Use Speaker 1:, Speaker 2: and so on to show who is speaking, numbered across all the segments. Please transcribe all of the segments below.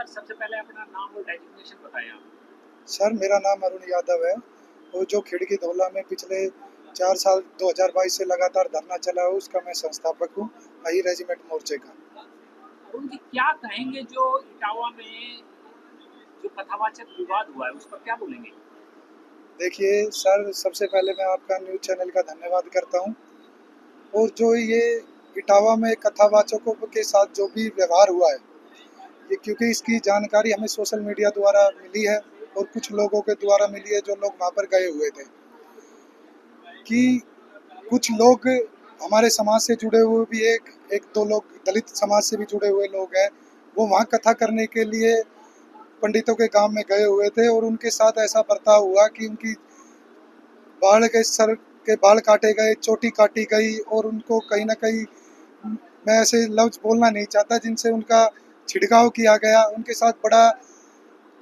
Speaker 1: Sir सबसे पहले अपना नाम और डेजिग्नेशन बताएं आप।
Speaker 2: सर मेरा नाम अरुण यादव है और जो खिड़की धौला में पिछले 4 साल 2022 से लगातार धरना चला है उसका मैं संस्थापक हूँ, अही रेजिमेंट मोर्चे का।
Speaker 1: अरुण जी क्या कहेंगे जो इटावा में जो कथावाचक विवाद हुआ है उस पर क्या बोलेंगे?
Speaker 2: देखिए सर, सबसे पहले मैं आपका न्यूज़ चैनल का धन्यवाद करता हूँ। और जो ये इटावा में कथावाचकों के साथ जो भी व्यवहार हुआ है, ये क्योंकि इसकी जानकारी हमें सोशल मीडिया द्वारा मिली है और कुछ लोगों के द्वारा मिली है जो लोग वहाँ पर गए हुए थे, कि कुछ लोग हमारे समाज से जुड़े हुए भी, एक एक दो लोग दलित समाज से भी जुड़े हुए लोग हैं, वो वहाँ कथा करने के लिए पंडितों के गांव में गए हुए थे और उनके साथ ऐसा बर्ताव हुआ कि उनकी बाल के सर के बाल काटे गए, चोटी काटी गई और उनको कहीं ना कहीं, मैं ऐसे लफ्ज बोलना नहीं चाहता, जिनसे उनका छिड़काव किया गया, उनके साथ बड़ा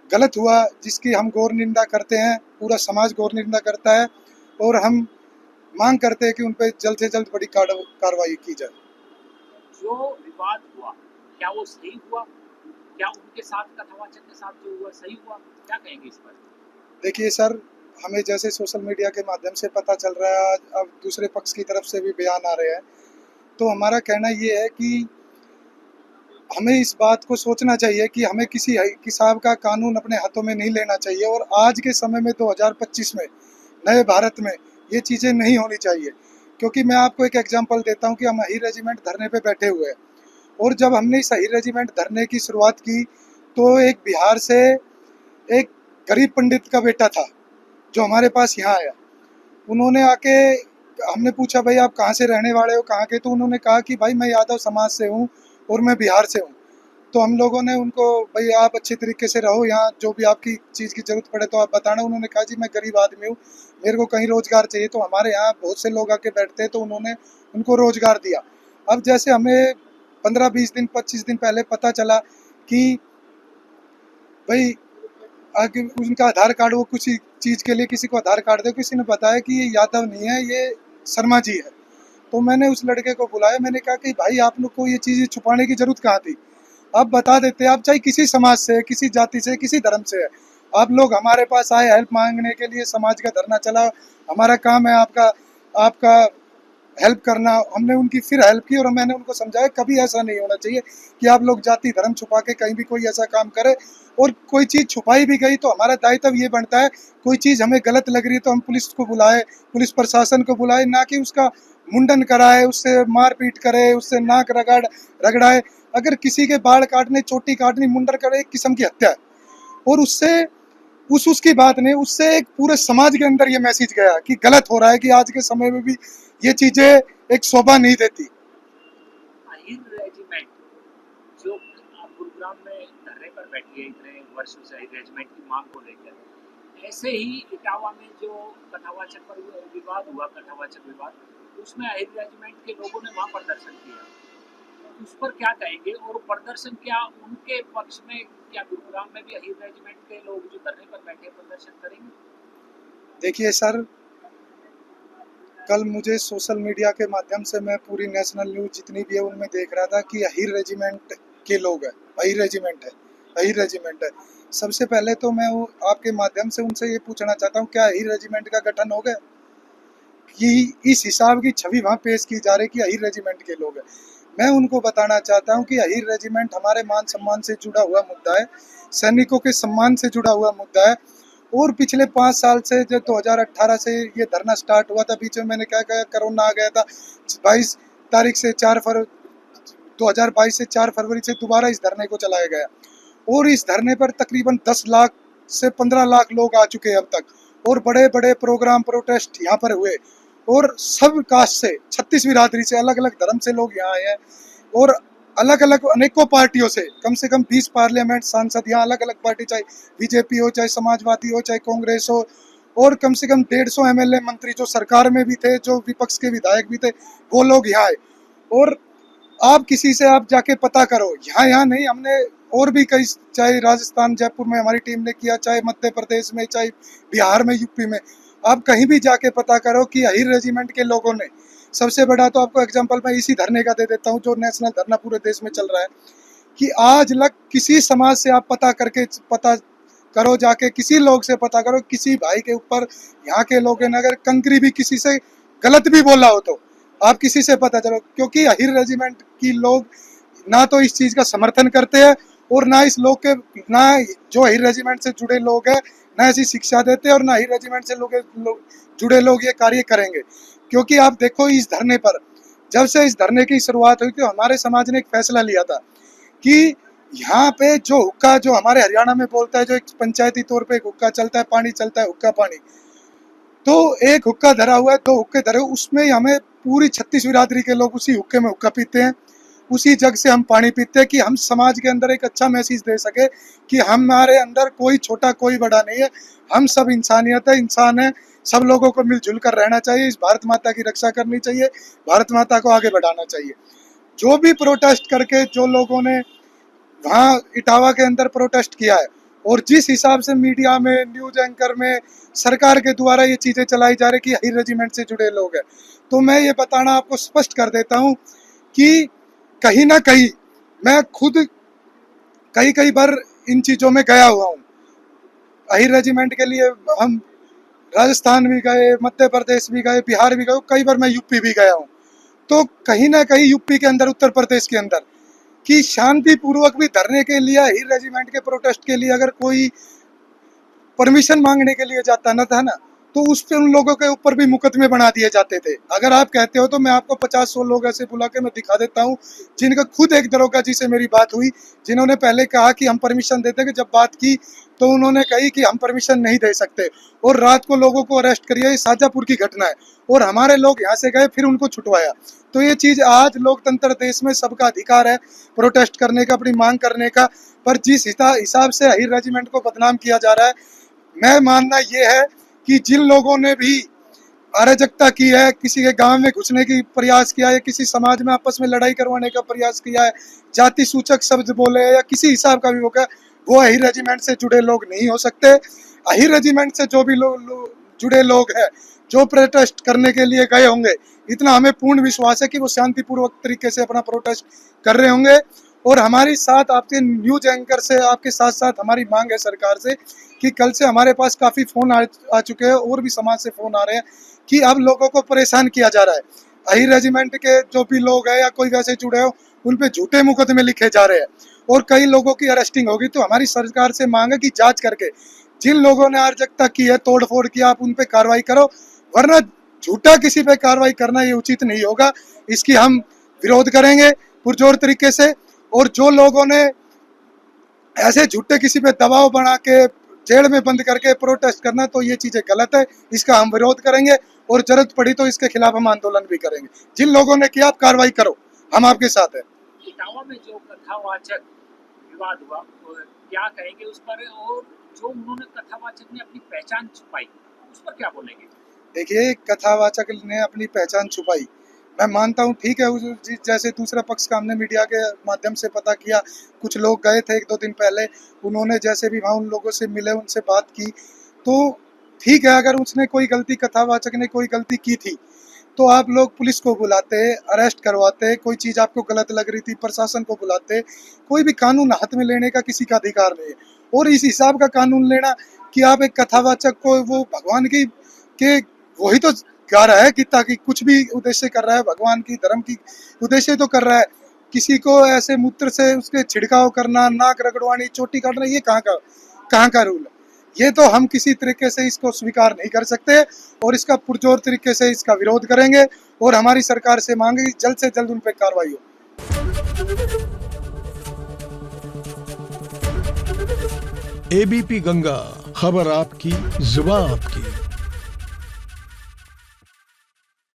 Speaker 2: गलत हुआ, जिसकी हम घोर निंदा करते हैं, पूरा समाज घोर निंदा करता है और हम मांग करते हैं कि उन पर जल्द से जल्द बड़ी कार्रवाई की जाए।
Speaker 1: जो विवाद हुआ क्या वो सही हुआ? क्या उनके साथ कथावाचक के साथ जो हुआ सही हुआ? क्या कहेंगे इस पर?
Speaker 2: देखिए सर, हमें जैसे सोशल मीडिया के माध्यम से पता चल रहा है, आज अब दूसरे पक्ष की तरफ से भी बयान आ रहे हैं, तो हमारा कहना ये है कि हमें इस बात को सोचना चाहिए कि हमें किसी हिसाब का कानून अपने हाथों में नहीं लेना चाहिए। और आज के समय में 2025 में नए भारत में ये चीज़ें नहीं होनी चाहिए। क्योंकि मैं आपको एक एग्जांपल देता हूँ कि हम अही रेजिमेंट धरने पे बैठे हुए हैं, और जब हमने इस अही रेजिमेंट धरने की शुरुआत की तो एक बिहार से एक गरीब पंडित का बेटा था जो हमारे पास यहाँ आया। उन्होंने आके, हमने पूछा भाई आप कहाँ से रहने वाले हो, कहाँ के, तो उन्होंने कहा कि भाई मैं यादव समाज से हूँ और मैं बिहार से हूँ। तो हम लोगों ने उनको, भाई आप अच्छे तरीके से रहो, यहाँ जो भी आपकी चीज़ की ज़रूरत पड़े तो आप बताना। उन्होंने कहा जी मैं गरीब आदमी हूँ, मेरे को कहीं रोज़गार चाहिए। तो हमारे यहाँ बहुत से लोग आके बैठते हैं, तो उन्होंने उनको रोज़गार दिया। अब जैसे हमें 15-20 दिन 25 दिन पहले पता चला कि भाई आगे उनका आधार कार्ड, वो किसी चीज़ के लिए किसी को आधार कार्ड दे, किसी ने बताया कि ये यादव नहीं है, ये शर्मा जी है। तो मैंने उस लड़के को बुलाया, मैंने कहा कि भाई आप लोग को ये चीज़ छुपाने की जरूरत कहाँ थी, आप बता देते। आप चाहे किसी समाज से, किसी जाति से, किसी धर्म से है, आप लोग हमारे पास आए हेल्प मांगने के लिए, समाज का धरना चला, हमारा काम है आपका आपका हेल्प करना। हमने उनकी फिर हेल्प की और मैंने उनको समझाया कभी ऐसा नहीं होना चाहिए कि आप लोग जाति धर्म छुपा के कहीं भी कोई ऐसा काम करे। और कोई चीज़ छुपाई भी गई तो हमारा दायित्व ये बनता है, कोई चीज़ हमें गलत लग रही है तो हम पुलिस को बुलाए, पुलिस प्रशासन को बुलाए, ना कि उसका मुंडन कराए, उससे मारपीट करे, उससे नाक रगड़ाए। अगर किसी के बाल काटने, चोटी काटनी, मुंडन करे, एक किस्म की हत्या है। और उससे उसकी बात नहीं, उससे एक पूरे समाज के अंदर ये मैसेज गया कि गलत हो रहा है, कि आज के समय में भी ये चीजें एक शोभा नहीं देती।
Speaker 1: अहिर रेजिमेंट जो आप गुरुग्राम में धरने पर बैठी है इतने वर्षों से अहिर रेजिमेंट की मांग को लेकर, ऐसे ही इटावा में जो कथावाचक पर विवाद हुआ, कथावाचक विवाद, उसमें अहिर रेजिमेंट के लोगों ने वहाँ प्रदर्शन किया, उस पर क्या कहेंगे? और प्रदर्शन क्या उनके पक्ष में, क्या गुरुग्राम में भी अहिर रेजिमेंट के लोग जो धरने पर बैठे प्रदर्शन करेंगे?
Speaker 2: देखिए सर, कल मुझे सोशल मीडिया के माध्यम से, मैं पूरी नेशनल न्यूज जितनी भी है उनमें देख रहा था कि अहिर रेजिमेंट के लोग हैं, अहिर रेजिमेंट है, अहिर रेजिमेंट है। सबसे पहले तो मैं वो आपके माध्यम से उनसे ये पूछना चाहता हूँ, क्या अहिर रेजिमेंट का गठन हो गया? कि इस हिसाब की छवि वहाँ पेश की जा रही कि अहिर रेजिमेंट के लोग हैं। मैं उनको बताना चाहता हूँ कि अहिर रेजिमेंट हमारे मान सम्मान से जुड़ा हुआ मुद्दा है, सैनिकों के सम्मान से जुड़ा हुआ मुद्दा है। और पिछले 5 साल से, जब 2018 से ये धरना स्टार्ट हुआ था, बीच में मैंने क्या कहा, कोरोना आ गया था, 22 तारीख से 2022 से 4 फरवरी से दोबारा इस धरने को चलाया गया। और इस धरने पर तकरीबन 10 लाख से 15 लाख लोग आ चुके हैं अब तक। और बड़े बड़े प्रोग्राम, प्रोटेस्ट यहाँ पर हुए, और सब कास्ट से, 36 बिरादरी से, अलग अलग धर्म से लोग यहाँ आए हैं। और अलग अलग अनेकों पार्टियों से कम 20 पार्लियामेंट सांसद यहाँ, अलग अलग पार्टी, चाहे बीजेपी हो, चाहे समाजवादी हो, चाहे कांग्रेस हो, और कम से कम 150 एमएलए मंत्री जो सरकार में भी थे, जो विपक्ष के विधायक भी थे, वो लोग यहाँ आए। और आप किसी से आप जाके पता करो, यहाँ नहीं, हमने और भी कई, चाहे राजस्थान जयपुर में हमारी टीम ने किया, चाहे मध्य प्रदेश में, चाहे बिहार में, यूपी में, आप कहीं भी जाके पता करो कि अहिर रेजिमेंट के लोगों ने, सबसे बड़ा तो आपको एग्जांपल मैं इसी धरने का दे देता हूँ जो नेशनल धरना पूरे देश में चल रहा है, कि आज लग किसी समाज से आप पता करो, जाके किसी लोग से पता करो, किसी भाई के ऊपर यहाँ के लोग हैं, अगर कंकरी भी किसी से गलत भी बोला हो तो आप किसी से पता चलो, क्योंकि अहिर रेजिमेंट की लोग ना तो इस चीज़ का समर्थन करते हैं और ना इस लोग के, ना जो अहिर रेजिमेंट से जुड़े लोग हैं ना ऐसी शिक्षा देते हैं और ना अहिर रेजिमेंट से जुड़े लोग ये कार्य करेंगे। क्योंकि आप देखो इस धरने पर, जब से इस धरने की शुरुआत हुई तो हमारे समाज ने एक फैसला लिया था कि यहाँ पे जो हुक्का, जो हमारे हरियाणा में बोलता है, जो एक पंचायती तौर पे एक हुक्का चलता है, पानी चलता है, हुक्का पानी, तो एक हुक्का धरा हुआ है, 2 हुक्के धरे, उसमें हमें पूरी 36 बिरादरी के लोग उसी हुक्के में हुक्का पीते हैं, उसी जग से हम पानी पीते हैं, कि हम समाज के अंदर एक अच्छा मैसेज दे सके कि हमारे अंदर कोई छोटा कोई बड़ा नहीं है, हम सब इंसानियत है, इंसान है, सब लोगों को मिलजुल कर रहना चाहिए, इस भारत माता की रक्षा करनी चाहिए, भारत माता को आगे बढ़ाना चाहिए। जो भी प्रोटेस्ट करके जो लोगों ने वहाँ इटावा के अंदर प्रोटेस्ट किया है और जिस हिसाब से मीडिया में, न्यूज एंकर में, सरकार के द्वारा ये चीज़ें चलाई जा रही कि अहिर रेजिमेंट से जुड़े लोग हैं, तो मैं ये बताना आपको स्पष्ट कर देता हूँ कि कहीं ना कहीं मैं खुद कई बार इन चीज़ों में गया हुआ हूँ। अहिर रेजिमेंट के लिए हम राजस्थान भी गए, मध्य प्रदेश भी गए, बिहार भी गए, कई बार मैं यूपी भी गया हूँ। तो कहीं ना कहीं यूपी के अंदर, उत्तर प्रदेश के अंदर कि शांतिपूर्वक भी धरने के लिए, अहिर रेजिमेंट के प्रोटेस्ट के लिए अगर कोई परमिशन मांगने के लिए जाता न था ना, तो उस पे उन लोगों के ऊपर भी मुकदमे बना दिए जाते थे। अगर आप कहते हो तो मैं आपको 50-100 लोग ऐसे बुला के मैं दिखा देता हूँ, जिनका खुद एक दरोगा जी से मेरी बात हुई, जिन्होंने पहले कहा कि हम परमिशन देते, कि जब बात की तो उन्होंने कही कि हम परमिशन नहीं दे सकते और रात को लोगों को अरेस्ट करिए। ये शाजापुर की घटना है और हमारे लोग यहाँ से गए, फिर उनको छुटवाया। तो ये चीज़, आज लोकतंत्र देश में सबका अधिकार है प्रोटेस्ट करने का, अपनी मांग करने का, पर जिस हिसाब से अहिर रेजिमेंट को बदनाम किया जा रहा है, मैं मानना ये है कि जिन लोगों ने भी अराजकता की है, किसी के गांव में घुसने की प्रयास किया है, किसी समाज में आपस में लड़ाई करवाने का प्रयास किया है, जाति सूचक शब्द बोले या किसी हिसाब का भी होगा, वो अहिर रेजिमेंट से जुड़े लोग नहीं हो सकते। अहिर रेजिमेंट से जो भी जुड़े लोग हैं, जो प्रोटेस्ट करने के लिए गए होंगे, इतना हमें पूर्ण विश्वास है कि वो शांतिपूर्वक तरीके से अपना प्रोटेस्ट कर रहे होंगे। और हमारी साथ, आपके न्यूज एंकर से, आपके साथ साथ हमारी मांग है सरकार से कि कल से हमारे पास काफ़ी फ़ोन आ चुके हैं और भी समाज से फ़ोन आ रहे हैं कि अब लोगों को परेशान किया जा रहा है। अहिर रेजिमेंट के जो भी लोग हैं या कोई वैसे जुड़े हो, उन पे झूठे मुकदमे लिखे जा रहे हैं और कई लोगों की अरेस्टिंग होगी। तो हमारी सरकार से मांग है कि जांच करके जिन लोगों ने अराजकता की है, तोड़फोड़ किया, आप उन पे कार्रवाई करो, वरना झूठा किसी पे कार्रवाई करना ये उचित नहीं होगा। इसकी हम विरोध करेंगे पुरजोर तरीके से। और जो लोगों ने ऐसे झूठे किसी पे दबाव बना के जेल में बंद करके प्रोटेस्ट करना, तो ये चीज़ें गलत है, इसका हम विरोध करेंगे और जरूरत पड़ी तो इसके खिलाफ हम आंदोलन भी करेंगे। जिन लोगों ने किया, आप कार्रवाई करो, हम आपके साथ हैं।
Speaker 1: इटावा में जो कथावाचक विवाद हुआ, क्या कहेंगे उस पर, और जो उन्होंने कथावाचक ने अपनी पहचान छुपाई, उस पर क्या बोलेंगे?
Speaker 2: देखिए, कथावाचक ने अपनी पहचान छुपाई, मैं मानता हूँ, ठीक है। जैसे दूसरा पक्ष का हमने मीडिया के माध्यम से पता किया, कुछ लोग गए थे 1-2 दिन पहले, उन्होंने जैसे भी वहाँ उन लोगों से मिले, उनसे बात की, तो ठीक है। अगर उसने कोई गलती, कथावाचक ने कोई गलती की थी, तो आप लोग पुलिस को बुलाते, अरेस्ट करवाते, कोई चीज़ आपको गलत लग रही थी, प्रशासन को बुलाते। कोई भी कानून हाथ में लेने का किसी का अधिकार नहीं है, और इस हिसाब का कानून लेना कि आप एक कथावाचक को, वो भगवान की के वही तो गा रहा है कि ताकि कुछ भी उद्देश्य कर रहा है, भगवान की, धर्म की उद्देश्य तो कर रहा है, किसी को ऐसे मूत्र से उसके छिड़काव करना, नाक रगड़वानी, चोटी काटना, ये कहाँ का रूल है? ये तो हम किसी तरीके से इसको स्वीकार नहीं कर सकते और इसका पुरजोर तरीके से इसका विरोध करेंगे और हमारी सरकार से मांगे कि जल्द से जल्द उन पर कार्रवाई हो।
Speaker 3: एबीपी गंगा, खबर आपकी, जुबान आपकी।